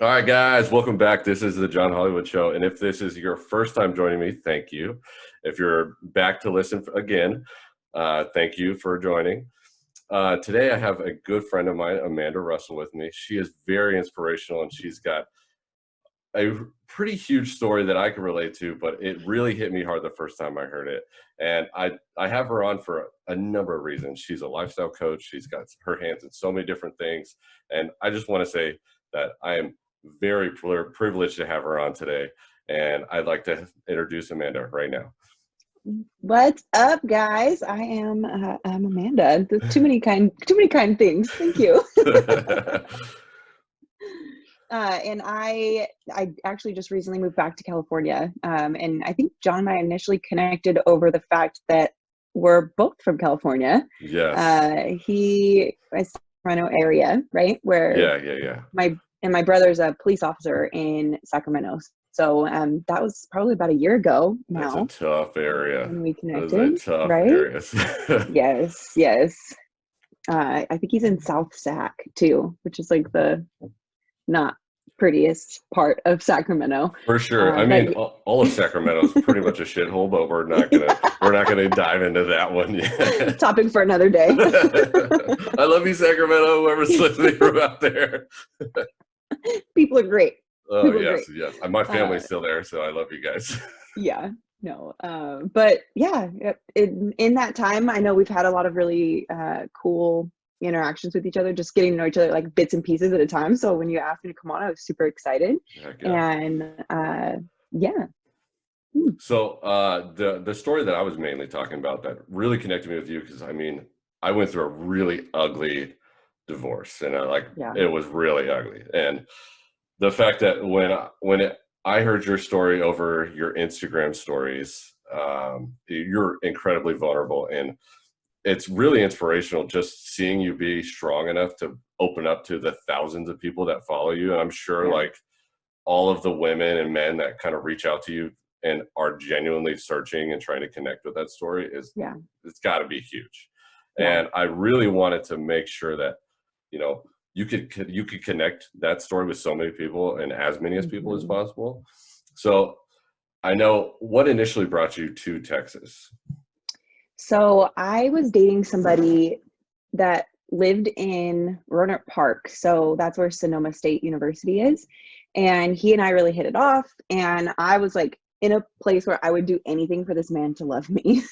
All right, guys, welcome back. This is the John Hollywood Show. And if this is your first time joining me, thank you. If you're back to listen again, thank you for joining. Today, I have a good friend of mine, Amanda Russell, with me. She is very inspirational, and she's got a pretty huge story that I can relate to, but it really hit me hard the first time I heard it. And I have her on for a number of reasons. She's a lifestyle coach. She's got her hands in so many different things. And I just want to say that I am very privileged to have her on today. And I'd like to introduce Amanda right now. What's up, guys? I'm Amanda. There's too many kind things. Thank you. And I actually just recently moved back to California. And I think John and I initially connected over the fact that we're both from California. Yes. He is Sacramento area, right? Where Yeah. my brother's a police officer in Sacramento. So that was probably about a year ago That's a now tough area. when we That is a connected, tough right? area. Yes. I think he's in South Sac too, which is like the not prettiest part of Sacramento. For sure. I But mean, all of Sacramento is pretty much a shithole, but we're not gonna dive into that one yet. topic for another day. I love you, Sacramento. Whoever's listening from out there. People are great. Oh People are yes, great. yes. My Uh, family's still there, so I love you guys. yeah, no. But yeah, in that time, I know we've had a lot of really cool interactions with each other, just getting to know each other like bits and pieces at a time. So when you asked me to come on, I was super excited. Heck yeah. And yeah. Hmm. So the story that I was mainly talking about that really connected me with you, because I mean, I went through a really ugly divorce, and Yeah. it was really ugly. And the fact that I heard your story over your Instagram stories, you're incredibly vulnerable, and it's really inspirational just seeing you be strong enough to open up to the thousands of people that follow you. And I'm sure Yeah. like all of the women and men that kind of reach out to you and are genuinely searching and trying to connect with that story is Yeah. it's got to be huge. Yeah. And I really wanted to make sure that you know you could connect that story with so many people and as many as people as Mhm. possible. So I know what initially brought you to Texas. So I was dating somebody that lived in Roanoke Park. So that's where Sonoma State University is. And he and I really hit it off. And I was like in a place where I would do anything for this man to love me.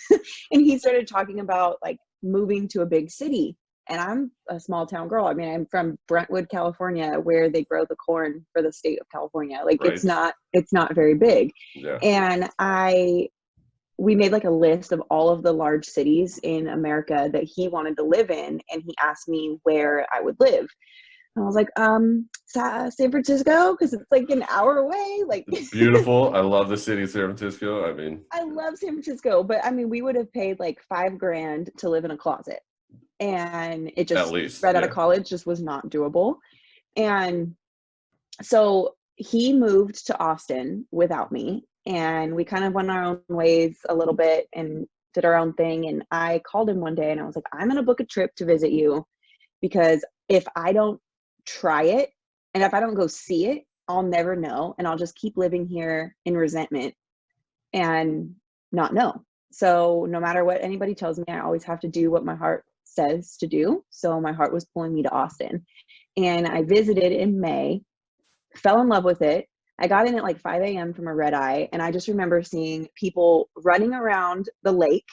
And he started talking about like moving to a big city. And I'm a small town girl. I mean, I'm from Brentwood, California, where they grow the corn for the state of California. Like Right. it's not very big. Yeah. And we made like a list of all of the large cities in America that he wanted to live in, and he asked me where I would live. And I was like, San Francisco, because it's like an hour away. Like, It's beautiful. I love the city of San Francisco. I mean, I love San Francisco, but I mean, we would have paid like $5,000 to live in a closet, and it at just least, right out of yeah. college just was not doable. And so he moved to Austin without me, and we kind of went our own ways a little bit and did our own thing. And I called him one day and I was like, I'm going to book a trip to visit you, because if I don't try it and if I don't go see it, I'll never know. And I'll just keep living here in resentment and not know. So no matter what anybody tells me, I always have to do what my heart says to do. So my heart was pulling me to Austin. And I visited in May, fell in love with it. I got in at like 5 a.m. from a red eye, and I just remember seeing people running around the lake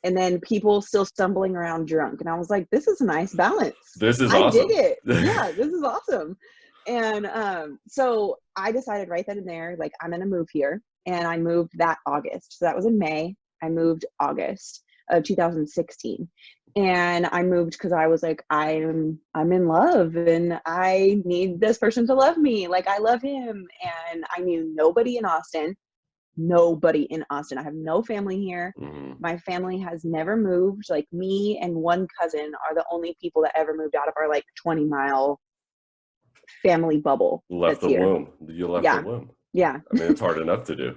and then people still stumbling around drunk. And I was like, this is a nice balance. This is I did awesome. it. Yeah, this is awesome. And so I decided right then and there, like, I'm going to move here. And I moved that August. So that was in May. I moved August of 2016. And I moved because I was like, I'm in love and I need this person to love me like I love him. And I knew nobody in Austin. Nobody in Austin. I have no family here. Mhm. My family has never moved. Like, me and one cousin are the only people that ever moved out of our like 20-mile family bubble Left that's the here. womb. You left the Yeah. womb. Yeah. I mean, it's hard enough to do.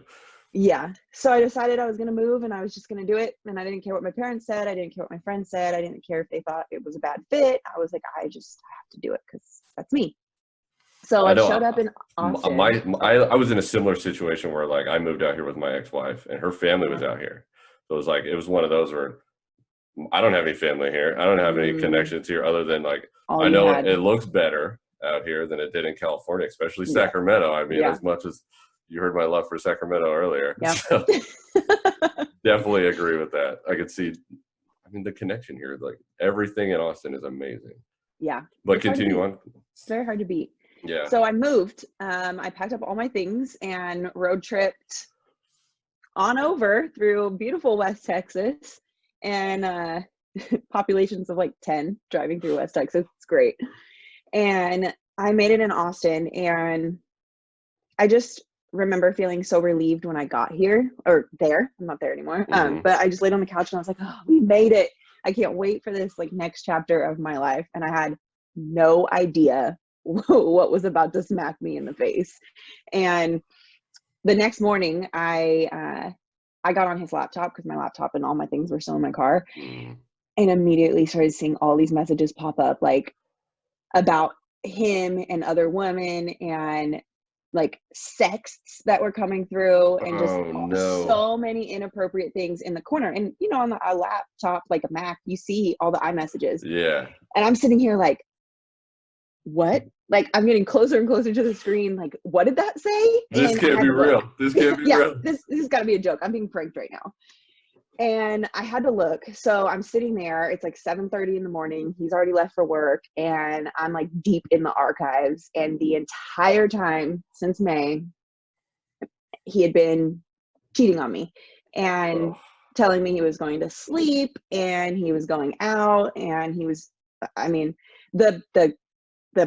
Yeah. So I decided I was going to move and I was just going to do it. And I didn't care what my parents said. I didn't care what my friends said. I didn't care if they thought it was a bad fit. I was like, I have to do it because that's me. So I I showed know. up in Austin. I was in a similar situation where like I moved out here with my ex-wife and her family was Yeah. out here. So it was one of those where I don't have any family here. I don't have any Mm, connections here other than like all I you know had. it looks better out here than it did in California, especially Yeah. Sacramento. I mean, Yeah. as much as you heard my love for Sacramento earlier. Yeah. So definitely agree with that. I could see, I mean, the connection here, like everything in Austin is amazing. Yeah. But It's hard to continue beat. on. It's very hard to beat. Yeah. So I moved. I packed up all my things and road tripped on over through beautiful West Texas, and populations of like 10 driving through West Texas. It's great. And I made it in Austin, and I just remember feeling so relieved when I got here, or there. I'm not there anymore. Hmm. But I just laid on the couch and I was like, oh, we made it. I can't wait for this like next chapter of my life. And I had no idea what was about to smack me in the face. And the next morning, I got on his laptop because my laptop and all my things were still in my car, Mm. and immediately started seeing all these messages pop up, like about him and other women, and like sexts that were coming through, and just Oh no. so many inappropriate things in the corner. And you know, on a laptop like a Mac, you see all the iMessages, Yeah. and I'm sitting here like, what? Like, I'm getting closer and closer to the screen. Like, what did that say? This And I can't had be to look. real. This can't be Yeah, real. this has got to be a joke. I'm being pranked right now. And I had to look. So I'm sitting there. It's like 7:30 in the morning. He's already left for work, and I'm like deep in the archives. And the entire time since May, he had been cheating on me and Oh, telling me he was going to sleep and he was going out, and he was, I mean, the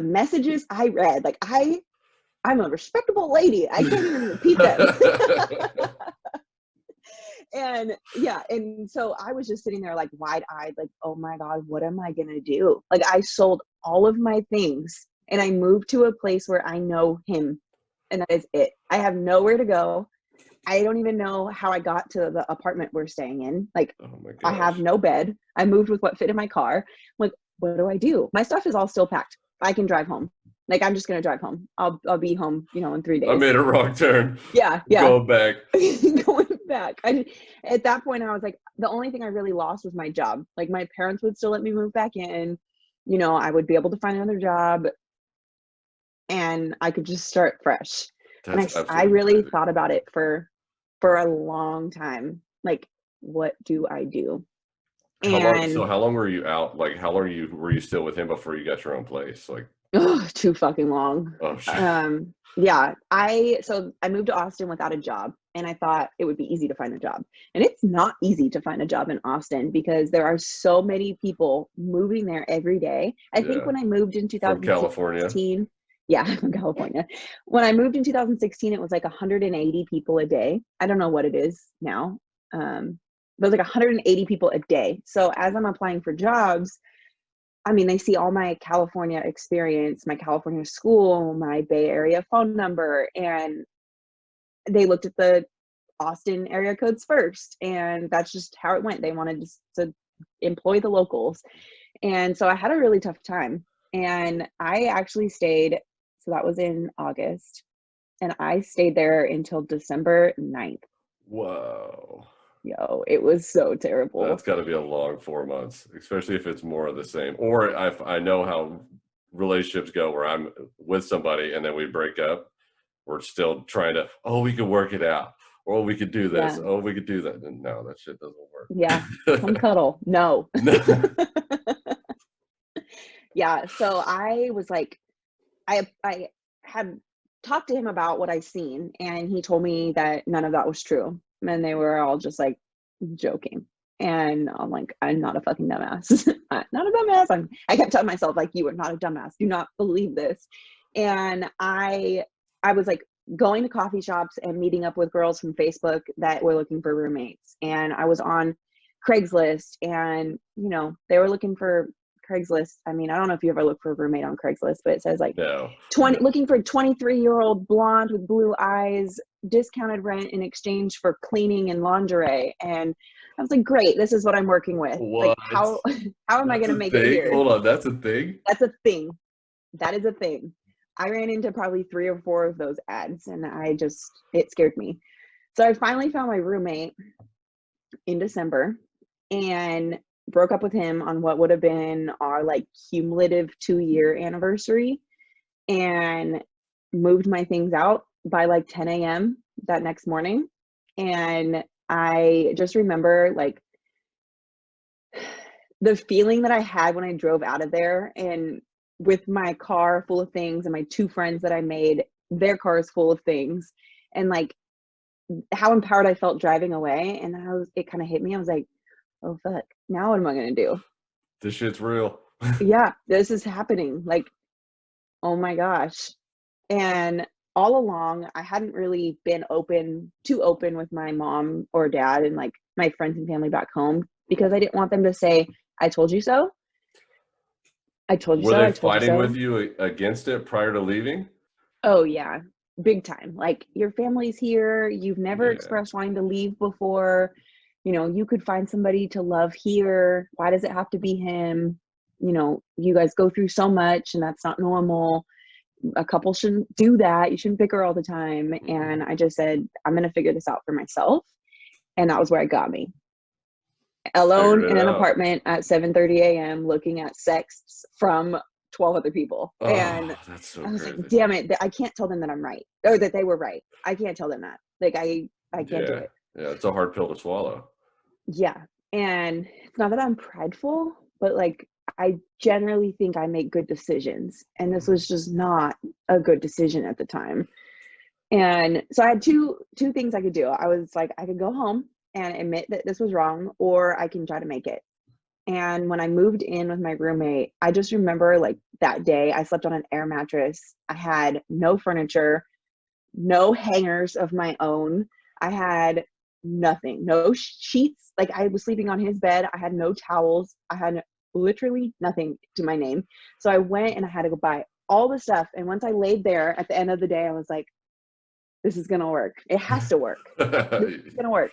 messages I read, like I'm a respectable lady. I can't even repeat them. And yeah, and so I was just sitting there like wide-eyed, like, oh my God, what am I gonna do? Like, I sold all of my things and I moved to a place where I know him, and that is it. I have nowhere to go. I don't even know how I got to the apartment we're staying in. Like, oh my I have gosh. no bed. I moved with what fit in my car. I'm like, what do I do? My stuff is all still packed. I can drive home. Like, I'm just gonna drive home. I'll be home, in 3 I days. made a wrong turn. Yeah, I'm yeah. going back. Going back. At that point, I was like, the only thing I really lost was my job. Like, my parents would still let me move back in. I would be able to find another job, and I could just start fresh. And That's I absolutely really crazy. thought about it for a long time. Like, what do I do? And How long were you out? Like, how long were you still with him before you got your own place? Like, ugh, too fucking long. oh shit. Yeah, I moved to Austin without a job, and I thought it would be easy to find a job. And it's not easy to find a job in Austin because there are so many people moving there every day. I think Yeah. when I moved in From California. 2016, yeah, I'm from California. When I moved in 2016, it was like 180 people a day. I don't know what it is now. But it was like 180 people a day. So as I'm applying for jobs, I mean, they see all my California experience, my California school, my Bay Area phone number, and they looked at the Austin area codes first. And that's just how it went. They wanted to employ the locals. And so I had a really tough time. And I actually stayed, so that was in August, and I stayed there until December 9th. Whoa. Yo, it was so That's terrible. got to be a long 4 months, especially if it's more of the same. Or I know how relationships go where I'm with somebody and then we break up. We're still trying to, oh, we could work it out. Or we could do this. Yeah. Oh, we could do that. And no, that shit doesn't Yeah. Come work. cuddle. No. No. Yeah. So I was like, I had talked to him about what I seen, and he told me that none of that was true. And they were all just like joking. And I'm like, I'm not a fucking dumbass. I'm not a dumbass. I kept telling myself, like, you are not a dumbass. Do not believe this. And I was like going to coffee shops and meeting up with girls from Facebook that were looking for roommates. And I was on Craigslist, and they were looking for Craigslist. I mean, I don't know if you ever look for a roommate on Craigslist, but it says like No. 20 looking for a 23-year-old blonde with blue eyes, discounted rent in exchange for cleaning and lingerie. And I was like, great, this is what I'm working with. Like, What? how am I That's going to a make it thing? here? Hold on. That's a thing? That's a thing. That is a thing. I ran into probably 3 or 4 of those ads, and it scared me. So I finally found my roommate in December and broke up with him on what would have been our like cumulative 2-year anniversary, and moved my things out by like 10 a.m. that next morning. And I just remember like the feeling that I had when I drove out of there, and with my car full of things and my 2 friends that I made, their cars full of things, and like how empowered I felt driving away. And then it kind of hit me. I was like, oh fuck, now what am I gonna do? This shit's real. Yeah, this is happening. Like, oh my gosh. And all along, I hadn't really been too open with my mom or dad and like my friends and family back home, because I didn't want them to say, I told you so. I told you Were so. they I told you fighting with so. you against it prior to leaving? Oh, yeah. Big time. Like, your family's here. You've never Yeah. expressed wanting to leave before. You know, you could find somebody to love here. Why does it have to be him? You know, you guys go through so much, and that's not normal. A couple shouldn't do that. You shouldn't bicker all the time. And I just said, I'm going to figure this out for myself. And that was where it got me. Alone Figured it in an out. apartment at 7:30 a.m. looking at sexts from 12 other people. And Oh, that's so I was like, crazy. damn it, I can't tell them that I'm right, or that they were right. I can't tell them that. Like, I can't do Yeah. it. Yeah, it's a hard pill to swallow. Yeah. And it's not that I'm prideful, but like, I generally think I make good decisions. And this was just not a good decision at the time. And so I had two things I could do. I was like, I could go home and admit that this was wrong, or I can try to make it. And when I moved in with my roommate, I just remember like that day I slept on an air mattress. I had no furniture, no hangers of my own. I had nothing, no sheets. Like, I was sleeping on his bed. I had no towels. I had literally nothing to my name. So I went and I had to go buy all the stuff. And once I laid there at the end of the day, I was like, this is going to work. It has to work. This is going to work.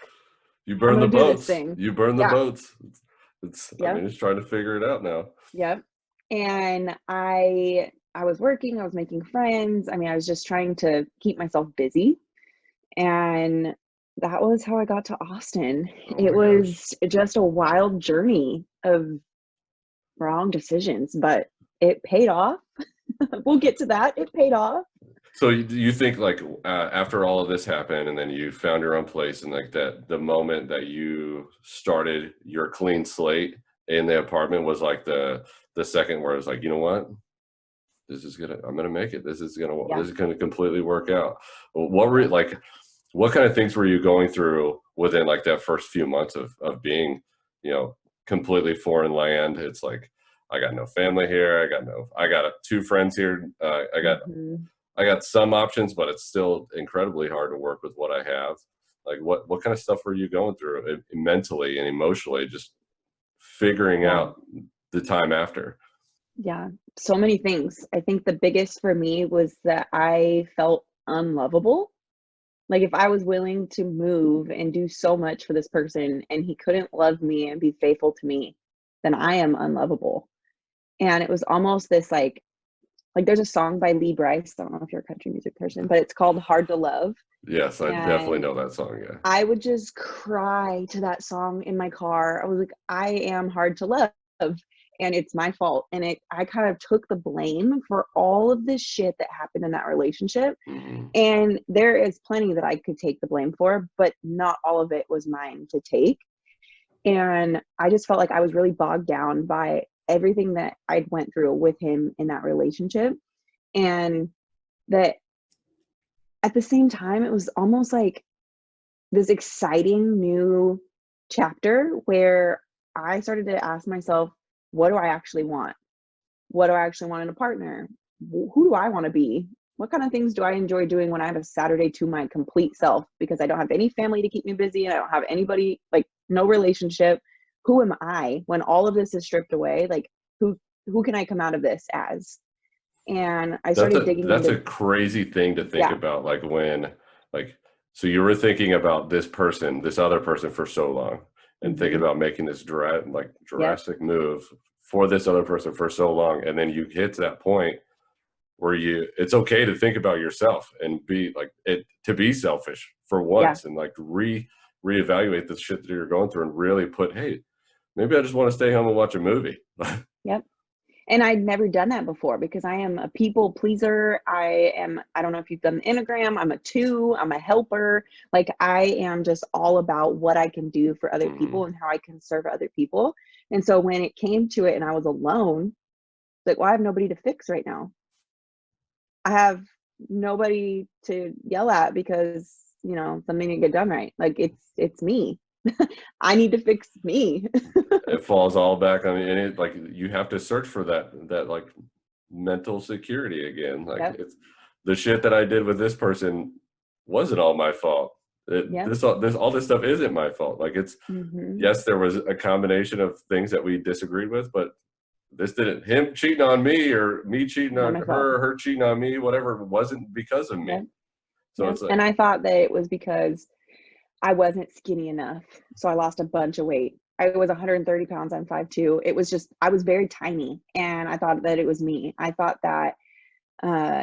You I'm burn the going to do this boats. thing. You burn the Yeah. boats. I Yeah. mean, it's trying to figure it out now. Yep. And I was working, I was making friends. I mean, I was just trying to keep myself busy. And that was how I got to Austin. Oh It my gosh. was just a wild journey of wrong decisions, but it paid off. We'll get to that. It paid off. So you think like after all of this happened and then you found your own place and like that the moment that you started your clean slate in the apartment was like the second where it's like, you know what? I'm gonna make it. Yeah. This is gonna completely work out. What were Yeah. like what kind of things were you going through within like that first few months of being, you know, completely foreign land? It's like I got no family here. I got 2 friends here. Hmm. I got some options, but it's still incredibly hard to work with what I have. Like what kind of stuff were you going through mentally and emotionally, just figuring Yeah. out the time after? Yeah. So many things. I think the biggest for me was that I felt unlovable. Like, if I was willing to move and do so much for this person and he couldn't love me and be faithful to me, then I am unlovable. And it was almost this like there's a song by Lee Brice. I don't know if you're a country music person, but it's called Hard to Love. Yes, I definitely And know that song. Yeah. I would just cry to that song in my car. I was like, I am hard to love, and it's my fault. And I kind of took the blame for all of this shit that happened in that relationship. Hmm. And there is plenty that I could take the blame for, but not all of it was mine to take. And I just felt like I was really bogged down by everything that I'd went through with him in that relationship. And that at the same time, it was almost like this exciting new chapter where I started to ask myself, what do I actually want? What do I actually want in a partner? Who do I want to be? What kind of things do I enjoy doing when I have a Saturday to my complete self? Because I don't have any family to keep me busy and I don't have anybody, like, no relationship. Who am I when all of this is stripped away? Like, who can I come out of this as? And I started digging That's a into, crazy thing to think yeah. about. Like when like so you were thinking about this other person for so long, and thinking Hmm. about making this Yep. drastic move for this other person for so long, and then you hit to that point where it's okay to think about yourself and be like to be selfish for Yeah. once, and like reevaluate the shit that you're going through and really put, hey, maybe I just want to stay home and watch a movie. Yep. And I'd never done that before because I am a people pleaser. I don't know if you've done the Enneagram. I'm a 2, I'm a helper. Like I am just all about what I can do for other people and how I can serve other people. And so when it came to it and I was alone, like, well, I have nobody to fix right now. I have nobody to yell at because, something didn't get done right. Like it's me. I need to fix me. It falls all back on it. Like you have to search for that like mental security again. Like Yep. it's the shit that I did with this person wasn't all my fault. Yep. All this stuff isn't my fault. Like it's, Mm-hmm. yes, there was a combination of things that we disagreed with, but this didn't, him cheating on me or me cheating Not on my fault. her, or her cheating on me, whatever, wasn't because of me. Yep. So Yep. it's like, And I thought that it was because I wasn't skinny enough. So I lost a bunch of weight. I was 130 pounds. I'm 5'2". It was just, I was very tiny. And I thought that it was me. I thought that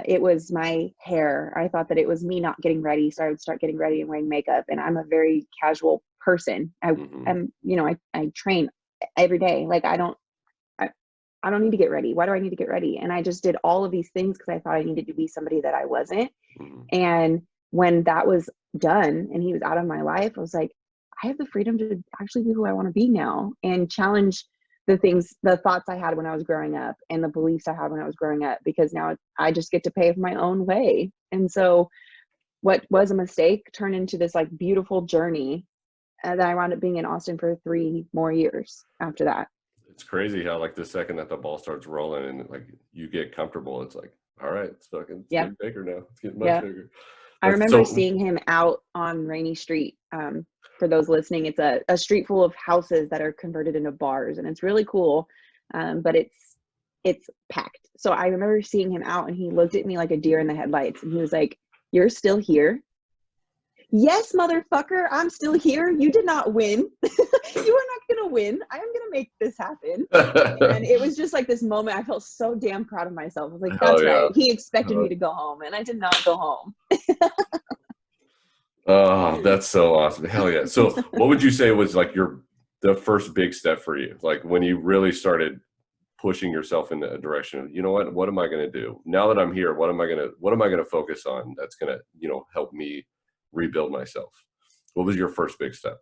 it was my hair. I thought that it was me not getting ready. So I would start getting ready and wearing makeup. And I'm a very casual person. I am, I train every day. Like I don't need to get ready. Why do I need to get ready? And I just did all of these things because I thought I needed to be somebody that I wasn't. And when that was done and he was out of my life, I was like, I have the freedom to actually be who I want to be now and challenge the thoughts I had when I was growing up and the beliefs I had when I was growing up, because now I just get to pave my own way. And so what was a mistake turned into this like beautiful journey that I wound up being in Austin for 3 more years after that. it's crazy how like the second that the ball starts rolling and like you get comfortable, it's like, all right, it's Yeah. getting bigger now. It's getting much Yeah. bigger. I That's remember so, seeing him out on Rainy Street. For those listening, it's a street full of houses that are converted into bars, and it's really cool. But it's packed. So I remember seeing him out, and he looked at me like a deer in the headlights, and he was like, "You're still here?" Yes, motherfucker, I'm still here. You did not win. You are not gonna win. I am gonna make this happen. And it was just like this moment. I felt so damn proud of myself. I was like, hell that's yeah. right. He expected me to go home, and I did not go home. Oh, that's so awesome. Hell yeah. So what would you say was like the first big step for you? Like when you really started pushing yourself in a direction of, what am I going to do now that I'm here? What am I going to focus on that's going to, help me rebuild myself? What was your first big step?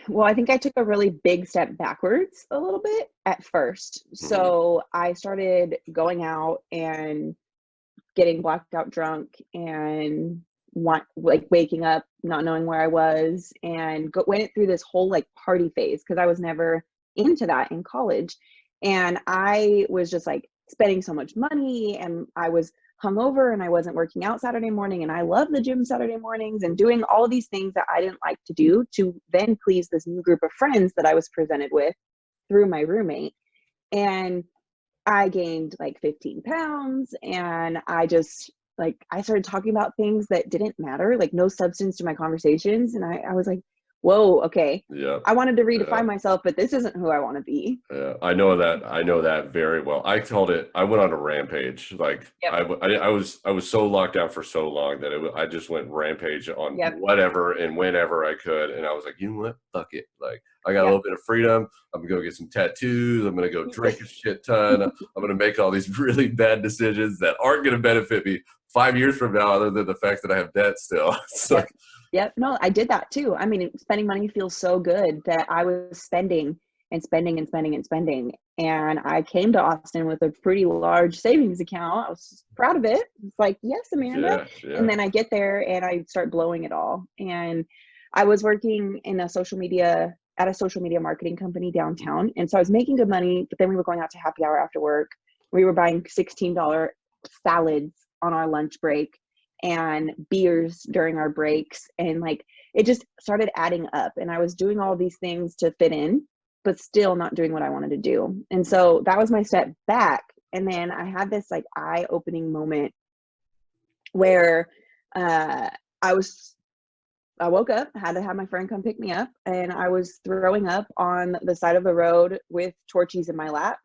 Well, I think I took a really big step backwards a little bit at first. So I started going out and getting blacked out drunk and like waking up not knowing where I was, and went through this whole like party phase because I was never into that in college. And I was just like spending so much money, and I was hungover, and I wasn't working out Saturday morning, and I love the gym Saturday mornings and doing all these things that I didn't like to do to then please this new group of friends that I was presented with through my roommate. And I gained like 15 pounds, and I started talking about things that didn't matter, like no substance to my conversations. And I was like, whoa, okay. Yeah. I wanted to redefine myself, but this isn't who I want to be. Yeah, I know that very well. I went on a rampage. Like Yep. I was so locked down for so long that I just went rampage on Yep. whatever and whenever I could. And I was like, you know what? Fuck it. Like I got a Yep. little bit of freedom. I'm gonna go get some tattoos. I'm gonna go drink a shit ton. I'm gonna make all these really bad decisions that aren't gonna benefit me 5 years from now, other than the fact that I have debt still. So Yep. Yep. No, I did that too. I mean, spending money feels so good that I was spending and spending and spending and spending. And I came to Austin with a pretty large savings account. I was proud of it. It's like, yes, Amanda. yeah. And then I get there and I start blowing it all. And I was working at a social media marketing company downtown. And so I was making good money, but then we were going out to happy hour after work. We were buying $16 salads on our lunch break and beers during our breaks. And like, it just started adding up, and I was doing all these things to fit in, but still not doing what I wanted to do. And so that was my step back. And then I had this like eye-opening moment where I woke up, had to have my friend come pick me up, and I was throwing up on the side of the road with torchies in my lap.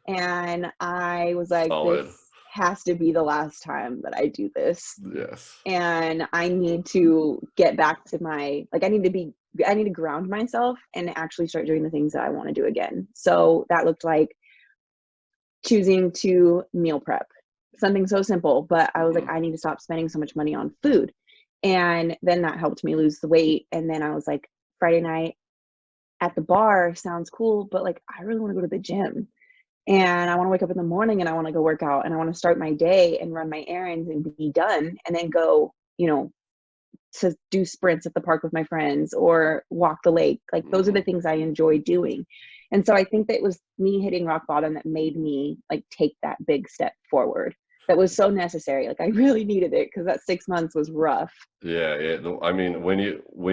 And I was like, Solid. this has to be the last time that I do this. Yes. And I need to get back to my, like, I need to ground myself and actually start doing the things that I want to do again. So that looked like choosing to meal prep, something so simple, but I was like, I need to stop spending so much money on food. And then that helped me lose the weight. And then I was like, Friday night at the bar sounds cool, but like, I really want to go to the gym. And I want to wake up in the morning and I want to go work out and I want to start my day and run my errands and be done and then go, to do sprints at the park with my friends or walk the lake. Like those are the things I enjoy doing. And so I think that it was me hitting rock bottom that made me like take that big step forward. That was so necessary. Like I really needed it because that 6 months was rough. Yeah. I mean, when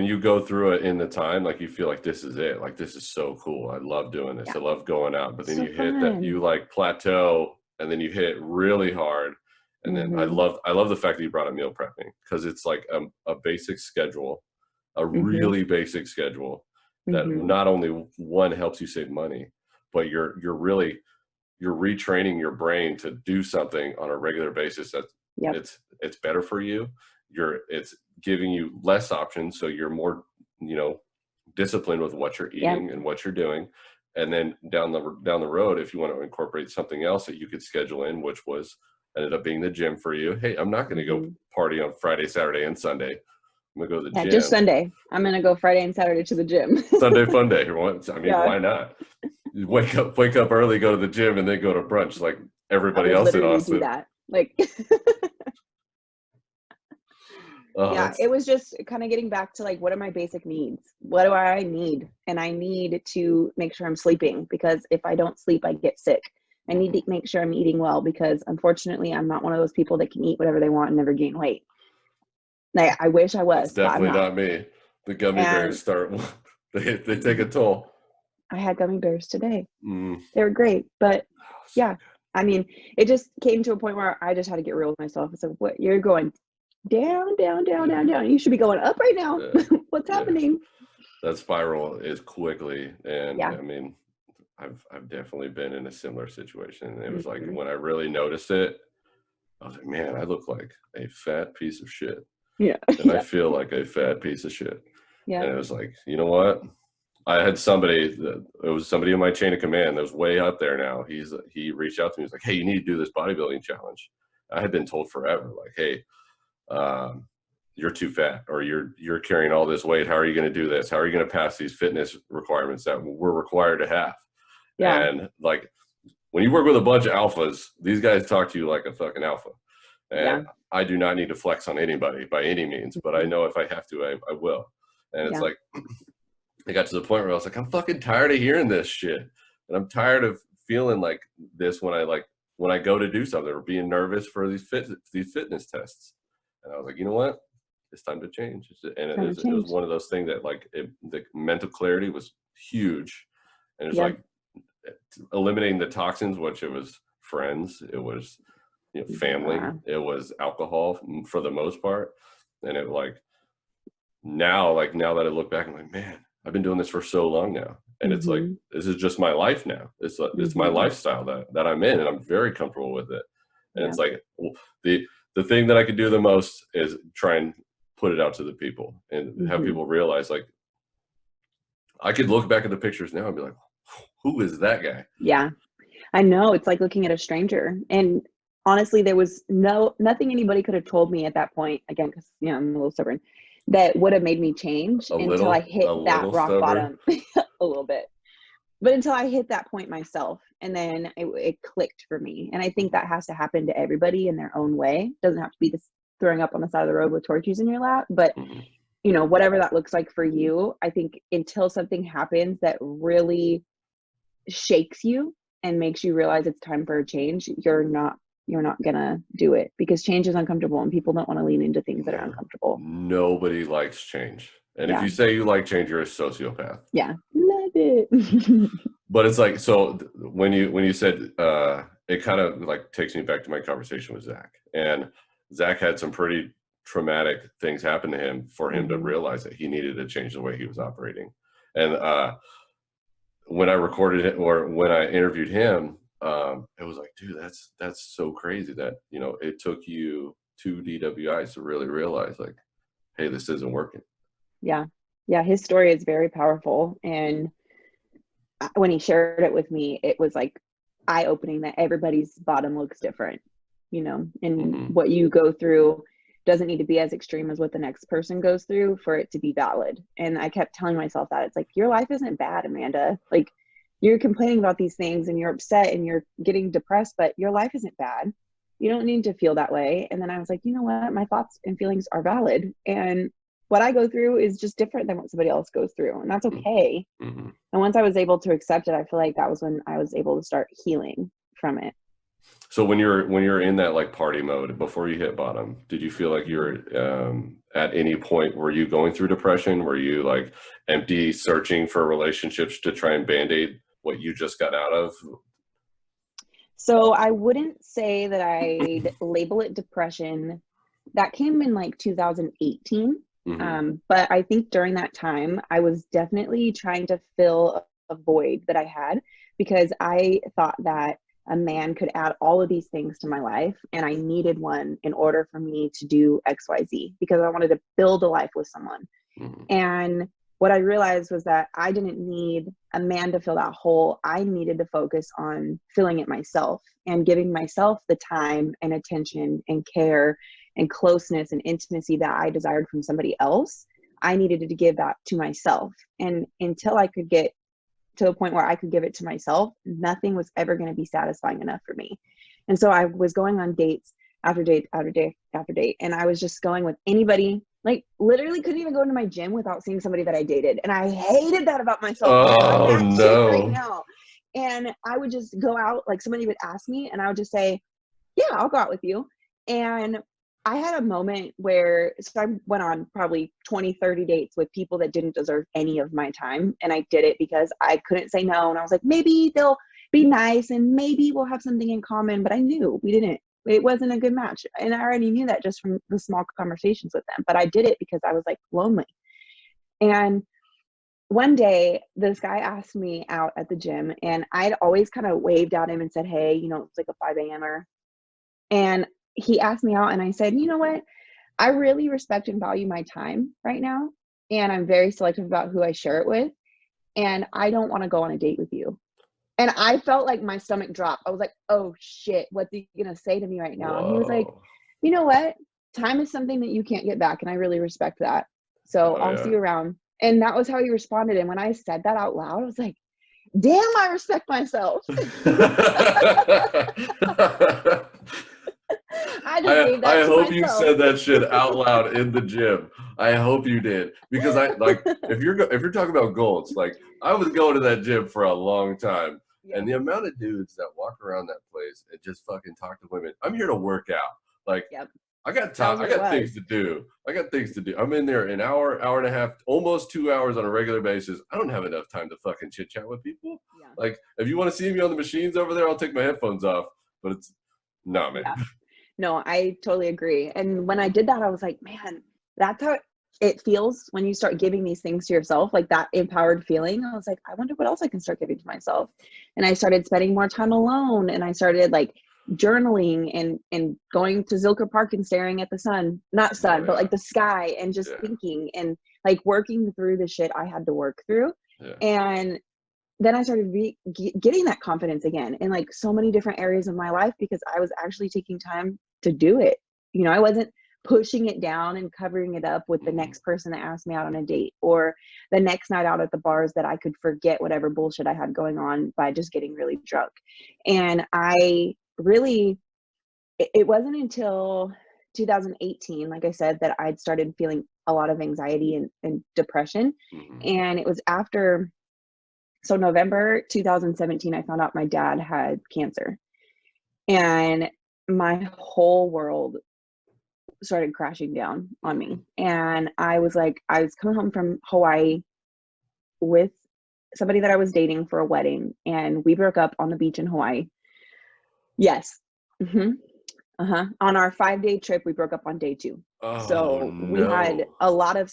you go through it in the time, like you feel like this is it. Like this is so cool. I love doing this. Yeah. I love going out. But then So you hit that, fun. you like plateau, and then you hit really hard. And then I love the fact that you brought up meal prepping because it's like a basic schedule, a really basic schedule that not only one helps you save money, but you're retraining your brain to do something on a regular basis that it's better for you. It's giving you less options, so you're more disciplined with what you're eating and what you're doing. And then down the road, if you want to incorporate something else that you could schedule in, which was ended up being the gym for you. Hey, I'm not going to go party on Friday, Saturday, and Sunday. I'm gonna go to the gym. Just Sunday. I'm gonna go Friday and Saturday to the gym. Sunday fun day. I mean, why not? You wake up early, go to the gym, and then go to brunch like everybody else in Austin. Do that. Like, it was just kind of getting back to like, what are my basic needs? What do I need? And I need to make sure I'm sleeping because if I don't sleep, I get sick. I need to make sure I'm eating well because unfortunately, I'm not one of those people that can eat whatever they want and never gain weight. Like, I wish I was. It's definitely not me. The gummy bears they take a toll. I had gummy bears today. They were great, but I mean, it just came to a point where I just had to get real with myself. It's like, what, you're going down, down, down, down, down. You should be going up right now. What's happening? That spiral is quickly, and I mean, I've definitely been in a similar situation. And it was like when I really noticed it, I was like, man, I look like a fat piece of shit. Yeah. And I feel like a fat piece of shit. Yeah. And it was like, you know what? I had it was somebody in my chain of command that was way up there now. He reached out to me. He's like, hey, you need to do this bodybuilding challenge. I had been told forever, like, hey, you're too fat or you're carrying all this weight. How are you going to do this? How are you going to pass these fitness requirements that we're required to have? Yeah. And like, when you work with a bunch of alphas, these guys talk to you like a fucking alpha. And I do not need to flex on anybody by any means, but I know if I have to, I will. And it's like, I got to the point where I was like, I'm fucking tired of hearing this shit. And I'm tired of feeling like this when I go to do something or being nervous for these fitness tests. And I was like, you know what? It's time to change. And it was one of those things that like the mental clarity was huge. And it was like eliminating the toxins, which it was friends, it was family, it was alcohol for the most part. And it now that I look back, I'm like, man, I've been doing this for so long now. And it's like, this is just my life now. It's my lifestyle that I'm in, and I'm very comfortable with it. And it's like, the thing that I could do the most is try and put it out to the people and have people realize, like, I could look back at the pictures now and be like, who is that guy? Yeah, I know. It's like looking at a stranger. And honestly, there was nothing anybody could have told me at that point, again, because I'm a little stubborn, that would have made me change until I hit that rock bottom a little bit. But until I hit that point myself, and then it clicked for me. And I think that has to happen to everybody in their own way. It doesn't have to be this throwing up on the side of the road with torches in your lap, but whatever that looks like for you, I think until something happens that really shakes you and makes you realize it's time for a change, you're not gonna do it, because change is uncomfortable and people don't want to lean into things that are uncomfortable. Nobody likes change. And if you say you like change, you're a sociopath. Yeah. Love it. But it's like, so when you said, it kind of like takes me back to my conversation with Zach. And Zach had some pretty traumatic things happen to him for him to realize that he needed to change the way he was operating. And when I recorded it, or when I interviewed him, it was like, dude, that's so crazy that, you know, it took you 2 DWIs to really realize like, hey, this isn't working. Yeah. Yeah. His story is very powerful. And when he shared it with me, it was like eye opening that everybody's bottom looks different, you know, and Mm-hmm. what you go through doesn't need to be as extreme as what the next person goes through for it to be valid. And I kept telling myself that it's like, your life isn't bad, Amanda. Like, you're complaining about these things and you're upset and you're getting depressed, but your life isn't bad. You don't need to feel that way. And then I was like, you know what? My thoughts and feelings are valid. And what I go through is just different than what somebody else goes through. And that's okay. Mm-hmm. And once I was able to accept it, I feel like that was when I was able to start healing from it. So when you're in that like party mode before you hit bottom, did you feel like you're at any point, were you going through depression? Were you like empty, searching for relationships to try and band-aid what you just got out of? So I wouldn't say that I'd label it depression. That came in like 2018. Mm-hmm. But I think during that time, I was definitely trying to fill a void that I had, because I thought that a man could add all of these things to my life, and I needed one in order for me to do XYZ, because I wanted to build a life with someone. Mm-hmm. And what I realized was that I didn't need a man to fill that hole. I needed to focus on filling it myself and giving myself the time and attention and care and closeness and intimacy that I desired from somebody else. I needed to give that to myself. And until I could get to a point where I could give it to myself, nothing was ever going to be satisfying enough for me. And so I was going on dates after date after date after date. And I was just going with anybody, like literally couldn't even go into my gym without seeing somebody that I dated. And I hated that about myself. I'm not Oh that chick right no. now. And I would just go out, like somebody would ask me and I would just say, yeah, I'll go out with you. And I had a moment where, so I went on probably 20, 30 dates with people that didn't deserve any of my time. And I did it because I couldn't say no. And I was like, maybe they'll be nice and maybe we'll have something in common. But I knew it wasn't a good match. And I already knew that just from the small conversations with them. But I did it because I was like lonely. And one day this guy asked me out at the gym, and I'd always kind of waved at him and said, hey, you know, it's like a 5 a.m.er. And he asked me out and I said, you know what? I really respect and value my time right now. And I'm very selective about who I share it with. And I don't want to go on a date with you. And I felt like my stomach dropped. I was like, oh shit, what's he going to say to me right now? And he was like, Whoa. you know what? Time is something that you can't get back. And I really respect that. So Oh I'll see yeah. you around. And that was how he responded. And when I said that out loud, I was like, damn, I respect myself. I just gave I that to hope you myself. said that shit out loud in the gym. I hope you did, because I like, if you're talking about goals, like I was going to that gym for a long time, Yeah. and the amount of dudes that walk around that place and just fucking talk to women. I'm here to work out. Like Yep. I got That time. was I what it got things was. to do. I'm in there an hour, hour and a half, almost 2 hours on a regular basis. I don't have enough time to fucking chit chat with people. Yeah. Like if you want to see me on the machines over there, I'll take my headphones off. But it's no, man. Yeah. No, I totally agree. And when I did that, I was like, man, that's how it feels when you start giving these things to yourself, like that empowered feeling. I was like, I wonder what else I can start giving to myself. And I started spending more time alone, and I started like journaling and going to Zilker Park and staring at the sun, not Oh sun, but yeah, like the sky, and just yeah, thinking and like working through the shit I had to work through. yeah. And then I started getting that confidence again in like so many different areas of my life, because I was actually taking time to do it. You know, I wasn't pushing it down and covering it up with the Mm-hmm. next person that asked me out on a date, or the next night out at the bars that I could forget whatever bullshit I had going on by just getting really drunk. And I really, it wasn't until 2018, like I said, that I'd started feeling a lot of anxiety and depression. Mm-hmm. And it was after, so November 2017, I found out my dad had cancer, and my whole world started crashing down on Mm-hmm. me. And I was like, I was coming home from Hawaii with somebody that I was dating for a wedding, and we broke up on the beach in Hawaii. Yes. On our 5-day trip, we broke up on day 2. Oh So we had no. a lot of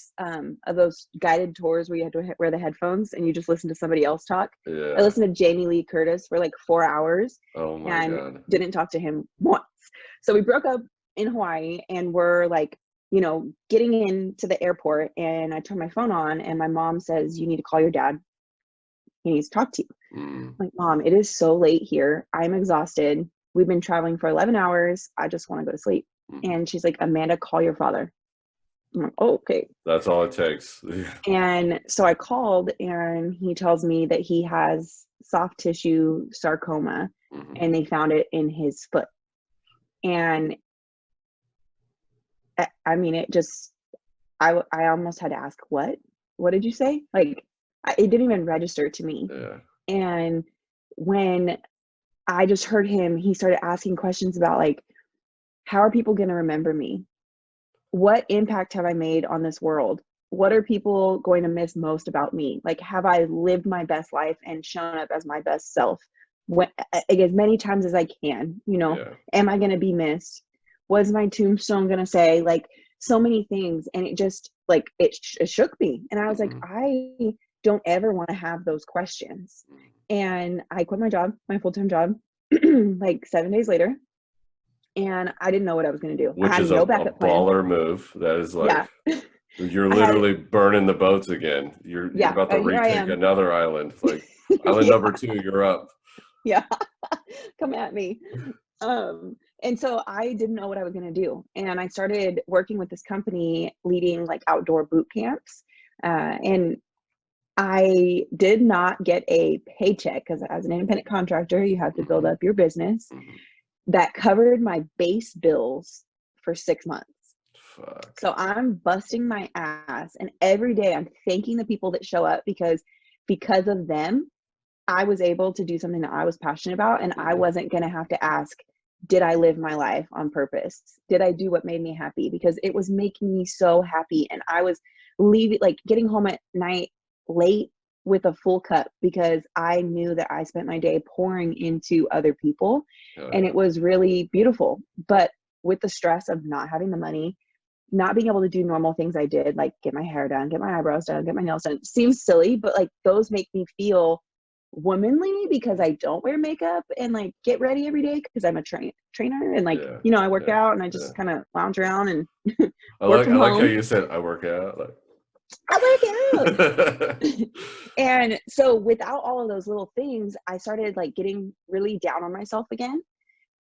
those guided tours where you had to wear the headphones and you just listen to somebody else talk. I Yeah. listened to Jamie Lee Curtis for like 4 hours Oh my and God. didn't talk to him once. So we broke up in Hawaii and we're like, getting into the airport, and I turn my phone on and my mom says, "You need to call your dad. He needs to talk to you." Mm. I'm like, "Mom, it is so late here. I'm exhausted. We've been traveling for 11 hours. I just want to go to sleep." Mhm. And she's like, "Amanda, call your father." I'm like, "Oh, okay." That's all it takes. And so I called and he tells me that he has soft tissue sarcoma Mhm. and they found it in his foot. And I mean, it just, I almost had to ask, what did you say? Like, it didn't even register to me. Yeah. And when I just heard him, he started asking questions about like, how are people going to remember me? What impact have I made on this world? What are people going to miss most about me? Like, have I lived my best life and shown up as my best self when, like, as many times as I can? Yeah. Am I going to be missed? Was my tombstone going to say, like, so many things? And it just, like, it shook me. And I was like, Mhm. I don't ever want to have those questions. And I quit my job, my full time job, like 7 days later. And I didn't know what I was going to do. I Which had is a no backup plan. baller move. That is like Yeah. you're I had literally burning the boats again. You're Yeah, about to here I retake am. another island. Like island Yeah, number two, you're up. yeah. Come at me. And so I didn't know what I was gonna do, and I started working with this company leading, like, outdoor boot camps, and I did not get a paycheck because as an independent contractor, you have to build Mhm. up your business. Mhm. That covered my base bills for 6 months. Fuck. So I'm busting my ass, and every day I'm thanking the people that show up because of them, I was able to do something that I was passionate about, and I Mhm. wasn't gonna have to ask, did I live my life on purpose? Did I do what made me happy? Because it was making me so happy, and I was leaving, like, getting home at night late with a full cup because I knew that I spent my day pouring into other people, Hell and yeah. it was really beautiful. But with the stress of not having the money, not being able to do normal things I did, like get my hair done, get my eyebrows done, get my nails done. Seems silly, but like those make me feel womanly because I don't wear makeup and like get ready every day because I'm a trainer and like, Yeah. I work Yeah. out and I Yeah. just kind of lounge around and I work like from I like how home. you said I work out. Like I work out. And so without all of those little things, I started like getting really down on myself again.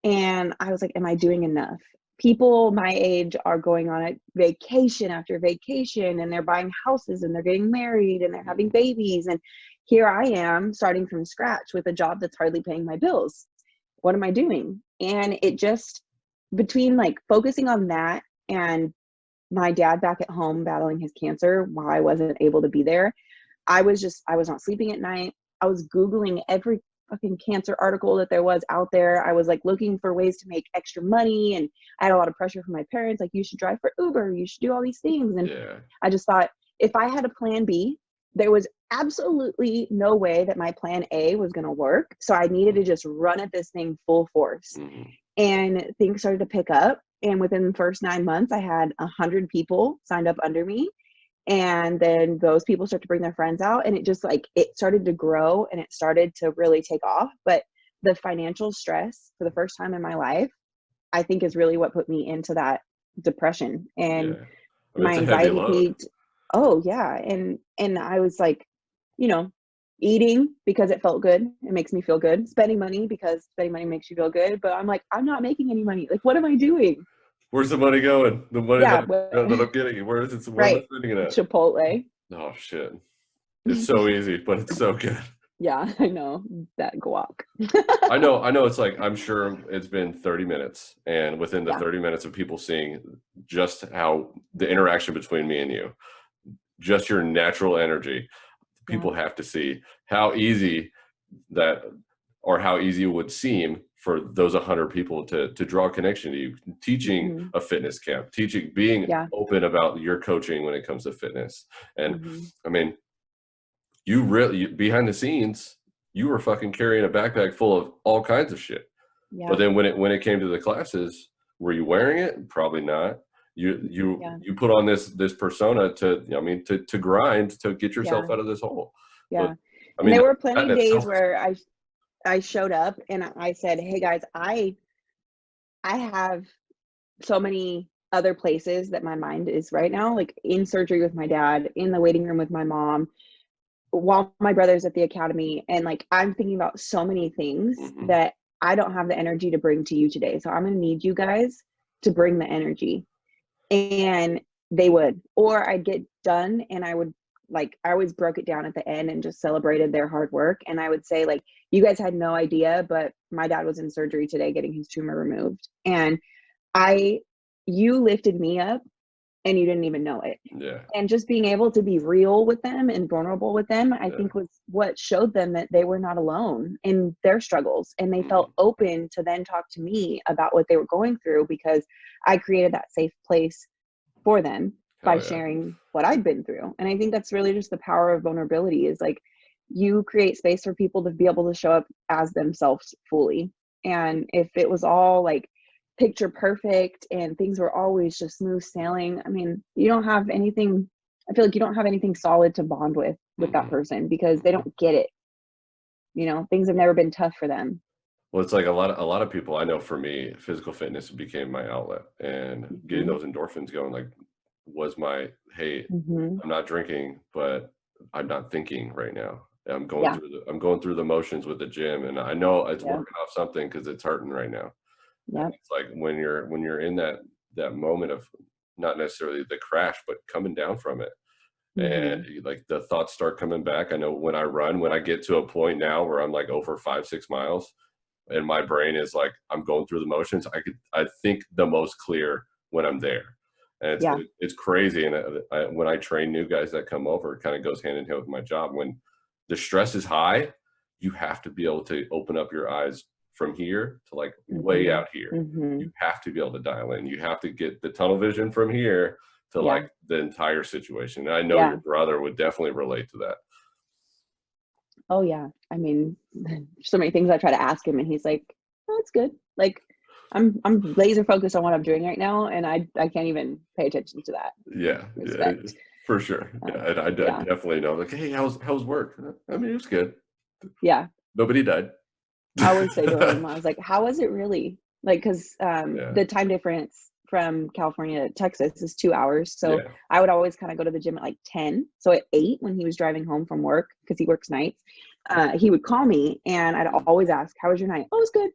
And I was like, am I doing enough? People my age are going on a vacation after vacation and they're buying houses and they're getting married and they're having Mhm. babies. And here I am starting from scratch with a job that's hardly paying my bills. What am I doing? And it just, between like focusing on that and my dad back at home battling his cancer while I wasn't able to be there, I was not sleeping at night. I was Googling every fucking cancer article that there was out there. I was like looking for ways to make extra money. And I had a lot of pressure from my parents, like, you should drive for Uber, you should do all these things. And Yeah. I just thought if I had a plan B, there was absolutely no way that my plan A was going to work. So I needed to just run at this thing full force. Mhm. And things started to pick up. And within the first 9 months, I had 100 people signed up under me, and then those people start to bring their friends out, and it just like it started to grow and it started to really take off. But the financial stress for the first time in my life, I think, is really what put me into that depression, and Yeah. I mean, my it's a heavy anxiety load. peaked. Oh yeah. And I was like, you know eating because it felt good, it makes me feel good, spending money because spending money makes you feel good, but I'm like, I'm not making any money, like, what am I doing? Where's the money going? The money Yeah, that I'm getting. Where is it? Where am I right. spending it at? Chipotle. Oh shit. It's so easy, but it's so good. Yeah, I know that guac. I know it's like I'm sure it's been 30 minutes and within the Yeah, 30 minutes of people seeing just how the interaction between me and you, just your natural energy, yeah. people have to see how easy that or how easy it would seem for those 100 people to draw a connection to you teaching Mhm. a fitness camp, teaching, being Yeah. open about your coaching when it comes to fitness. And Mhm. I mean, you really behind the scenes, you were fucking carrying a backpack full of all kinds of shit. But Yeah. then when it came to the classes, were you wearing it? Probably not. You put on this persona to grind to get yourself out of this hole. Yeah. But, And there were plenty that of in days itself where I showed up and I said, "Hey guys, I have so many other places that my mind is right now, like in surgery with my dad, in the waiting room with my mom, while my brother's at the academy, and like I'm thinking about so many things Mhm. that I don't have the energy to bring to you today. So I'm going to need you guys to bring the energy." And they would, or I'd get done and I would, like, I always broke it down at the end and just celebrated their hard work. And I would say, like, you guys had no idea, but my dad was in surgery today getting his tumor removed. And you lifted me up and you didn't even know it. Yeah. And just being able to be real with them and vulnerable with them, I Yeah. think was what showed them that they were not alone in their struggles. And they felt Mhm. open to then talk to me about what they were going through because I created that safe place for them by Hell yeah. sharing what I'd been through. And I think that's really just the power of vulnerability, is like you create space for people to be able to show up as themselves fully. And if it was all like picture perfect and things were always just smooth sailing, I mean, you don't have anything, I feel like you don't have anything solid to bond with that Mhm. person because they Mhm. don't get it. Things have never been tough for them. Well, it's like a lot of people I know, for me, physical fitness became my outlet, and getting Hmm. those endorphins going, like, was my, "Hey, Hmm. I'm not drinking, but I'm not thinking right now. Yeah. I'm going through the motions with the gym, and I know it's Yep. working off something because it's hurting right now." And Yep. it's like when you're in that moment of not necessarily the crash, but coming down from it, and Hmm. like the thoughts start coming back. I know when I get to a point now where I'm like over 5-6 miles, and my brain is like, I'm going through the motions. I think the most clear when I'm there, and Yeah. it's crazy. And when I train new guys that come over, it kind of goes hand in hand with my job. When the stress is high, you have to be able to open up your eyes from here to like way Hmm. out here. You Hmm. have to be able to dial in. You have to get the tunnel vision from here to like Yeah. the entire situation. And I know your Yeah. brother would definitely relate to that. Oh yeah. I mean, so many things I try to ask him and he's like, "Oh, it's good." Like I'm laser focused on what I'm doing right now and I can't even pay attention to that. Yeah, yeah, Respect. for sure. Uh, Yeah, and I yeah. definitely know, like, "Hey, how's work?" I mean, it was good. Yeah. Nobody died. I always say to him, I was like, "How was it really?" Like, because Yeah, the time difference from California to Texas is 2 hours. So yeah, I would always kind of go to the gym at like 10. So at 8, when he was driving home from work, because he works nights, he would call me and I'd mhm, always ask, "How was your night?" "Oh, it was good."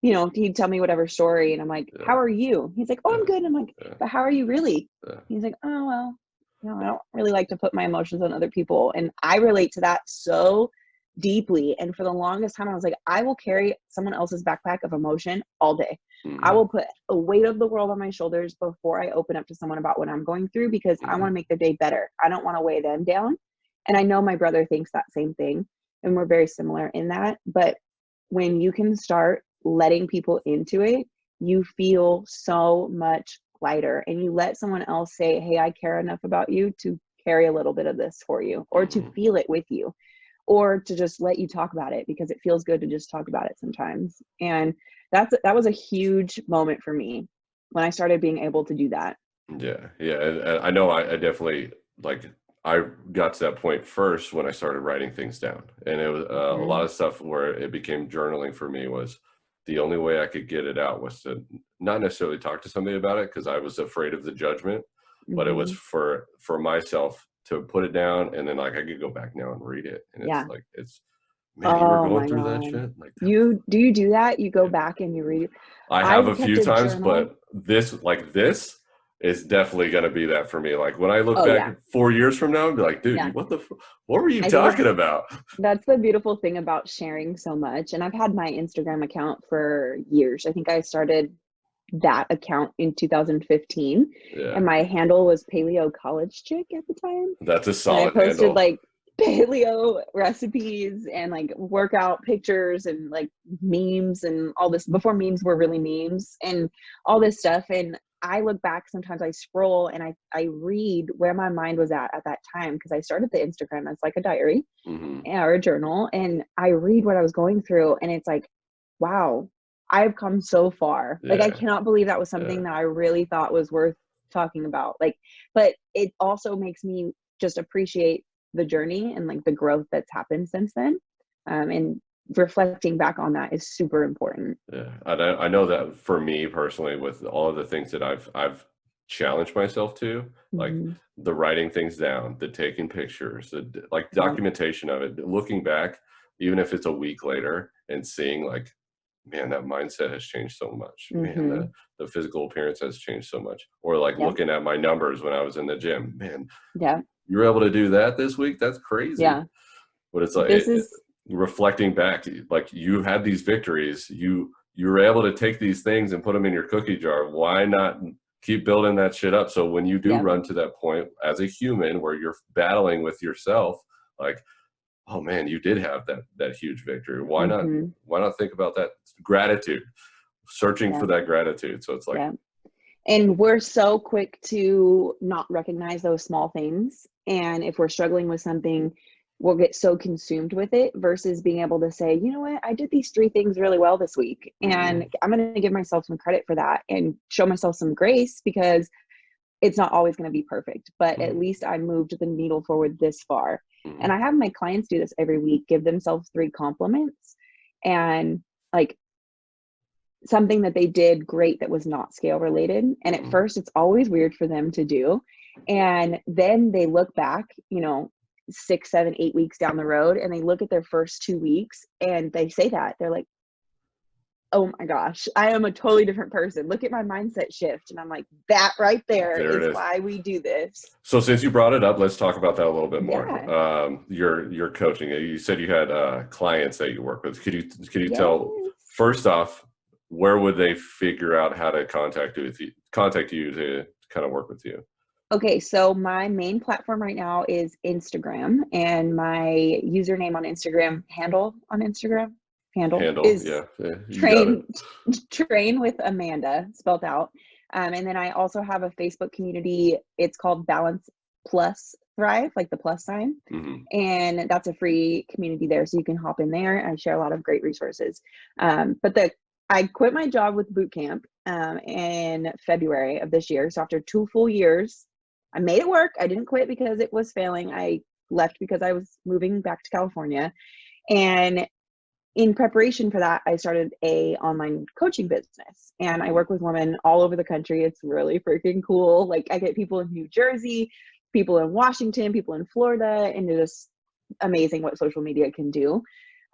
He'd tell me whatever story. And I'm like, yeah, "How are you?" He's like, "Oh, I'm yeah, good." I'm like, yeah, "But how are you really?" yeah, He's like, "Oh, well, I don't really like to put my emotions on other people." And I relate to that so deeply. And for the longest time, I was like, I will carry someone else's backpack of emotion all day. I mhm, will put a weight of the world on my shoulders before I open up to someone about what I'm going through because I mhm, want to make their day better. I don't want to weigh them down. And I know my brother thinks that same thing. And we're very similar in that. But when you can start letting people into it, you feel so much lighter and you let someone else say, "Hey, I care enough about you to carry a little bit of this for you or to mhm. feel it with you." Or to just let you talk about it because it feels good to just talk about it sometimes. And that was a huge moment for me when I started being able to do that. Yeah, yeah, and I know I definitely, like, I got to that point first when I started writing things down, and it was, a lot Mhm. of stuff where it became journaling for me was the only way I could get it out was to not necessarily talk to somebody about it because I was afraid of the judgment, but it was Mhm. for myself to put it down, and then, like, I could go back now and read it, and it's Yeah. like, "Man, you were Oh going my through that god. shit?" Like, You do that? You go yeah. back and you read. I have I've a kept few a times, journal. but this is definitely gonna be that for me. Like, when I look Oh back yeah. 4 years from now and be like, "Dude, Yeah. what were you I think talking about?" that's the beautiful thing about sharing so much. And I've had my Instagram account for years. I think I started that account in 2015 Yeah, and my handle was paleo college chick at the time, that's a and I solid posted handle. like paleo recipes and like workout pictures and like memes and all this before memes were really memes and all this stuff. And I look back sometimes, I scroll and I read where my mind was at that time because I started the Instagram as like a diary Mhm. or a journal, and I read what I was going through and it's like, wow, I've come so far. Like I Yeah, cannot believe that was yeah, something that I really thought was worth talking about? Like, but it also makes me just appreciate the journey and like the growth that's happened since then. And reflecting back on that is super important. Yeah, I know that for me personally, with all of the things that I've challenged myself to, like Hmm. the writing things down, the taking pictures, like Yeah. documentation of it, looking back, even if it's a week later, and seeing like, man, that mindset has changed so much. Man, Hmm. the physical appearance has changed so much. Or like Yeah. looking at my numbers when I was in the gym, man, Yeah. you were able to do that this week? That's crazy. Yeah. But it's like This is, reflecting back, like you had these victories, you were able to take these things and put them in your cookie jar. Why not keep building that shit up? So when you do yeah. run to that point as a human where you're battling with yourself, like, oh man, you did have that huge victory. Hmm. Why not think about that gratitude, searching Yeah. for that gratitude? So it's like, Yeah. And we're so quick to not recognize those small things. And if we're struggling with something, we'll get so consumed with it versus being able to say, you know what, I did these 3 things really well this week. And mhm, I'm going to give myself some credit for that and show myself some grace, because it's not always going to be perfect, but at mhm, least I moved the needle forward this far. And mhm, I have my clients do this every week, give themselves 3 compliments and like something that they did great that was not scale related. And at mhm. first, it's always weird for them to do. And then they look back, 6, 7, 8 weeks down the road, and they look at their first 2 weeks and they say that they're like, oh my gosh, I am a totally different person. Look at my mindset shift. And I'm like, that right there There it is is. why we do this. So since you brought it up, let's talk about that a little bit more. Yeah. Your coaching. You said you had clients that you work with. Could you tell, Yes. first off, where would they figure out how to contact you to kind of work with you? Okay, so my main platform right now is Instagram, and my username on Instagram, handle Handle, is yeah, yeah, you got it. train train with Amanda, spelled out. And then I also have a Facebook community. It's called Balance Plus Thrive, like the plus sign. Hmm. And that's a free community there. So you can hop in there. I share a lot of great resources. But I quit my job with boot camp in February of this year. So after 2 full years, I made it work. I didn't quit because it was failing. I left because I was moving back to California. And in preparation for that, I started a online coaching business, and I Hmm. work with women all over the country. It's really freaking cool. Like I get people in New Jersey, people in Washington, people in Florida, and it's just amazing what social media can do.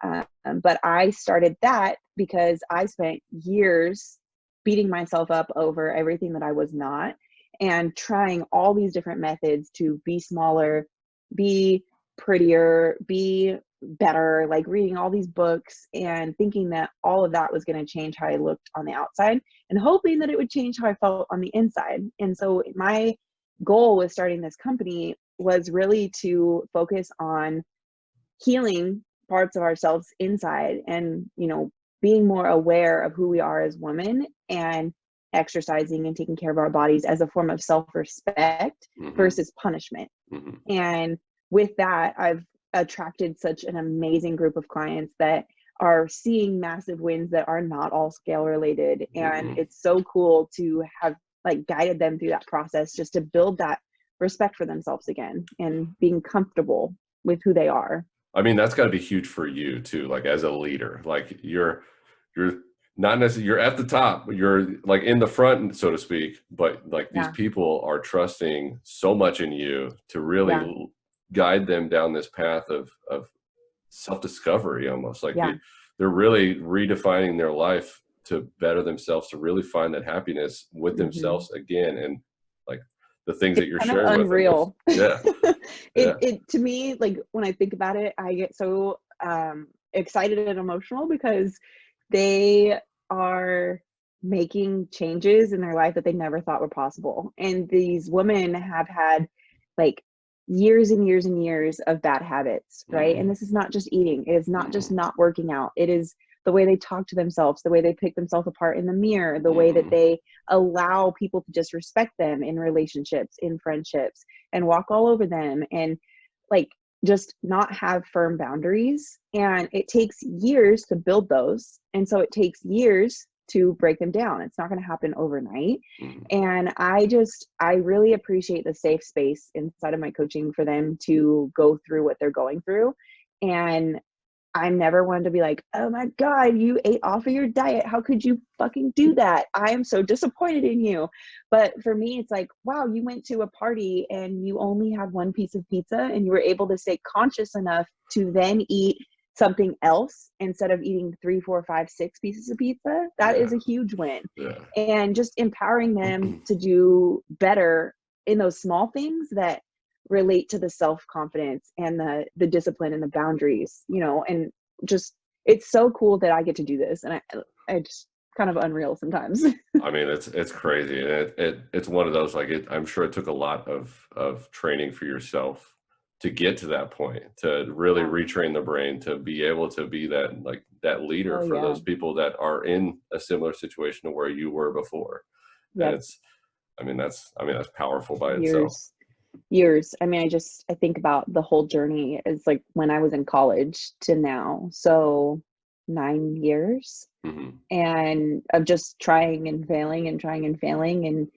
But I started that because I spent years beating myself up over everything that I was not, and trying all these different methods to be smaller, be prettier, be better, like reading all these books and thinking that all of that was going to change how I looked on the outside and hoping that it would change how I felt on the inside. And so my goal with starting this company was really to focus on healing parts of ourselves inside and, being more aware of who we are as women and exercising and taking care of our bodies as a form of self-respect Hmm. versus punishment. Hmm. And with that, I've attracted such an amazing group of clients that are seeing massive wins that are not all scale related. And Hmm. it's so cool to have like guided them through that process just to build that respect for themselves again and being comfortable with who they are. I mean, that's got to be huge for you too, like as a leader. Like you're not necessarily, you're at the top, but you're like in the front, so to speak. But like these Yeah. people are trusting so much in you to really Yeah. guide them down this path of self discovery, almost like Yeah. they're really redefining their life to better themselves, to really find that happiness with Hmm. themselves again, and like the things It's that you're kind of sharing with them. unreal. Yeah, yeah. It to me, like when I think about it, I get so excited and emotional because they are making changes in their life that they never thought were possible. And these women have had like years and years and years of bad habits, right? And Hmm. this is not just eating, it is not just Hmm. not working out. It is the way they talk to themselves, the way they pick themselves apart in the mirror, the way that Hmm. they allow people to just respect them in relationships, in friendships, and walk all over them and like just not have firm boundaries. And it takes years to build those. And so it takes years to break them down. It's not going to happen overnight. Mhm. And I really appreciate the safe space inside of my coaching for them to go through what they're going through. And I'm never one to be like, oh my God, you ate off of your diet. How could you fucking do that? I am so disappointed in you. But for me, it's like, wow, you went to a party and you only had one piece of pizza and you were able to stay conscious enough to then eat something else instead of eating 3, 4, 5, 6 pieces of pizza. That Yeah. is a huge win. Yeah. And just empowering them to do better in those small things that relate to the self-confidence and the discipline and the boundaries, and just, it's so cool that I get to do this. And I just kind of unreal sometimes. I mean, it's crazy. And it's one of those, like, I'm sure it took a lot of training for yourself to get to that point, to really Yeah. retrain the brain, to be able to be that leader Oh for yeah. those people that are in a similar situation to where you were before. And Yep. that's powerful by itself. Years. I mean, I think about the whole journey as like when I was in college to now. So 9 years, Hmm. and of just trying and failing and trying and failing. And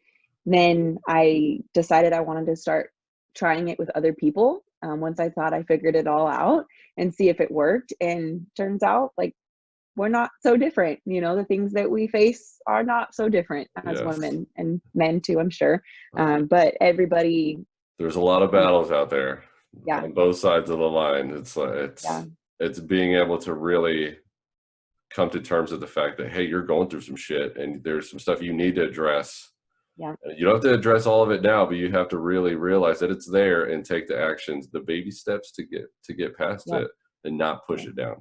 then I decided I wanted to start trying it with other people. Once I thought I figured it all out and see if it worked. And turns out like we're not so different. The things that we face are not so different as Yes. women and men too, I'm sure. Uh, But everybody, there's a lot of battles out there yeah, on both sides of the line. It's like yeah, it's being able to really come to terms with the fact that, hey, you're going through some shit and there's some stuff you need to address. yeah, You don't have to address all of it now, but you have to really realize that it's there and take the actions, the baby steps to get past yep, it and not push yep. it down.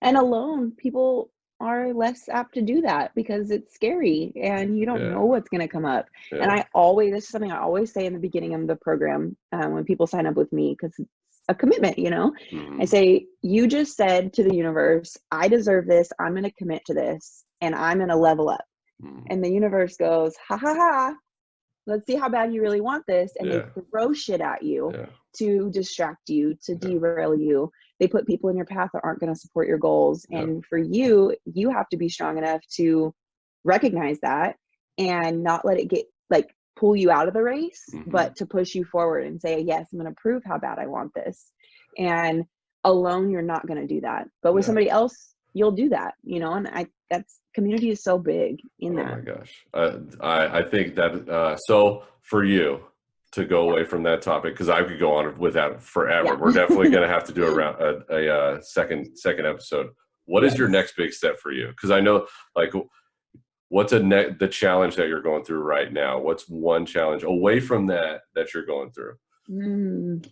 And alone, people are less apt to do that because it's scary and you don't know Yeah. what's going to come up. And Yeah. this is something I always say in the beginning of the program, when people sign up with me, because it's a commitment. I Hmm. say, you just said to the universe, I deserve this. I'm going to commit to this and I'm going to level up. Hmm. And the universe goes, ha ha ha, let's see how bad you really want this. And they Yeah. throw shit at you Yeah. to distract you, to Yeah. derail you. They put people in your path that aren't going to support your goals. Yeah. And for you, you have to be strong enough to recognize that and not let it get like pull you out of the race, Hmm. but to push you forward and say, yes, I'm going to prove how bad I want this. And alone, you're not going to do that. But with Yeah. somebody else, you'll do that, and that's community is so big in Oh that. my gosh. I think that, so for you to go Yeah. away from that topic, because I could go on with that forever. Yeah. We're definitely going to have to do a second episode. What is your Yes. next big step for you? Because I know, like, what's the challenge that you're going through right now? What's one challenge away from that you're going through? Mm.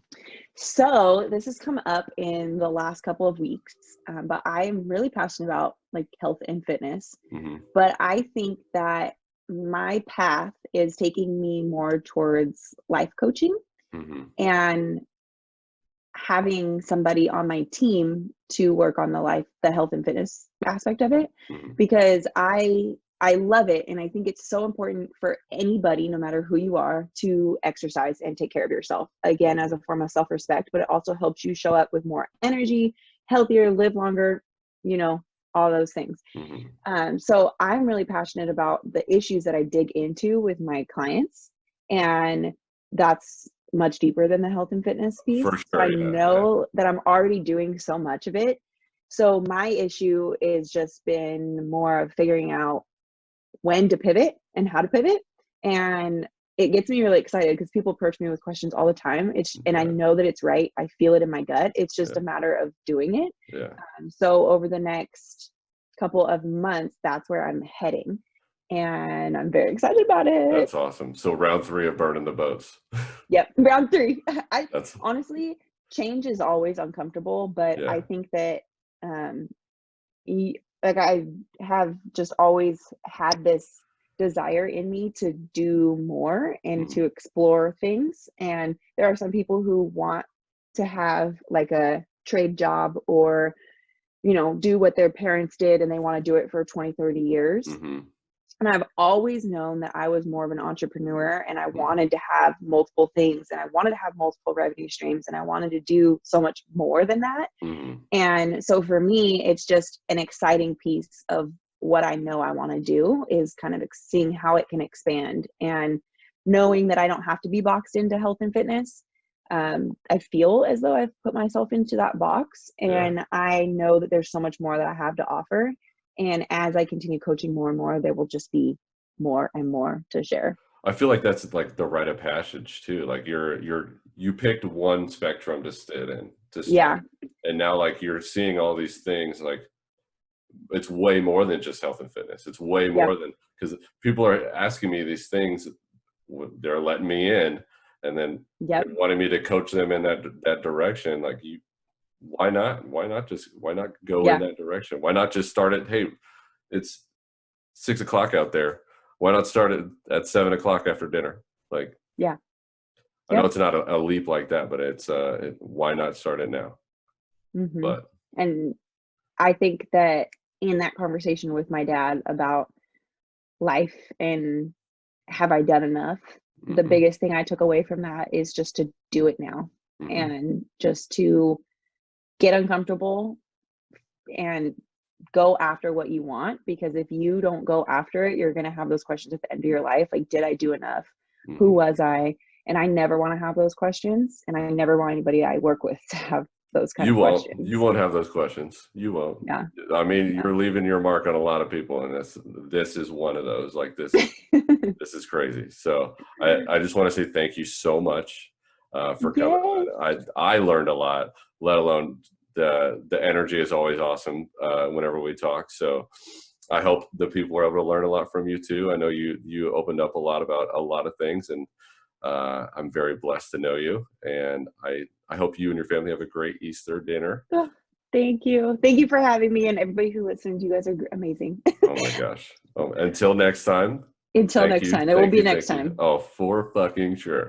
So this has come up in the last couple of weeks, but I'm really passionate about like health and fitness. Hmm. But I think that my path is taking me more towards life coaching Hmm. and having somebody on my team to work on the health and fitness aspect of it, Hmm. because I love it. And I think it's so important for anybody, no matter who you are, to exercise and take care of yourself, again, as a form of self-respect, but it also helps you show up with more energy, healthier, live longer, all those things. Hmm. So I'm really passionate about the issues that I dig into with my clients. And that's much deeper than the health and fitness For piece. So I sure. Yeah. Yeah. know that I'm already doing so much of it. So my issue is just been more of figuring out when to pivot and how to pivot. And it gets me really excited because people approach me with questions all the time. And I Yeah. know that it's right. I feel it in my gut. It's just Yeah. a matter of doing it. Yeah. So over the next couple of months, that's where I'm heading. And I'm very excited about it. That's awesome. So round 3 of burning the boats. Yep. Round 3. I That's honestly, change is always uncomfortable, but yeah. I think that, um, like I have just always had this desire in me to do more and Mhm. to explore things. And there are some people who want to have like a trade job or, do what their parents did and they want to do it for 20, 30 years. Mhm. And I've always known that I was more of an entrepreneur and I Mhm. wanted to have multiple things and I wanted to have multiple revenue streams and I wanted to do so much more than that. Mhm. And so for me, it's just an exciting piece of what I know I want to do is kind of seeing how it can expand, and knowing that I don't have to be boxed into health and fitness. I feel as though I've put myself into that box, and I know that there's so much more that I have to offer. And as I continue coaching more and more, there will just be more and more to share. I feel like that's like the rite of passage too. Like you picked one spectrum to sit in to start, and now like you're seeing all these things. Like it's way more than just health and fitness. It's way more than, because people are asking me these things. They're letting me in, and then they're wanting me to coach them in that direction. Like why not go in that direction? Why not just start it? Hey, it's 6 o'clock out there. Why not start it at 7 o'clock after dinner? Like, I know it's not a leap like that, but it's why not start it now? Mm-hmm. But, and I think that in that conversation with my dad about life and have I done enough, the biggest thing I took away from that is just to do it now, and just to get uncomfortable and go after what you want. Because if you don't go after it, you're going to have those questions at the end of your life. Like, did I do enough? Who was I? And I never want to have those questions. And I never want anybody I work with to have those kind of questions. You won't have those questions. You won't. Yeah. I mean, you're leaving your mark on a lot of people, and this is one of those. Like this, this is crazy. So I just want to say thank you so much for coming on. I learned a lot, let alone the energy is always awesome whenever we talk. So I hope the people were able to learn a lot from you too. I know you opened up a lot about a lot of things, and I'm very blessed to know you. And I hope you and your family have a great Easter dinner. Oh, thank you. Thank you for having me, and everybody who listens. You guys are amazing. Oh my gosh. Until next time. Until next time. It will be next time. Oh, for fucking sure.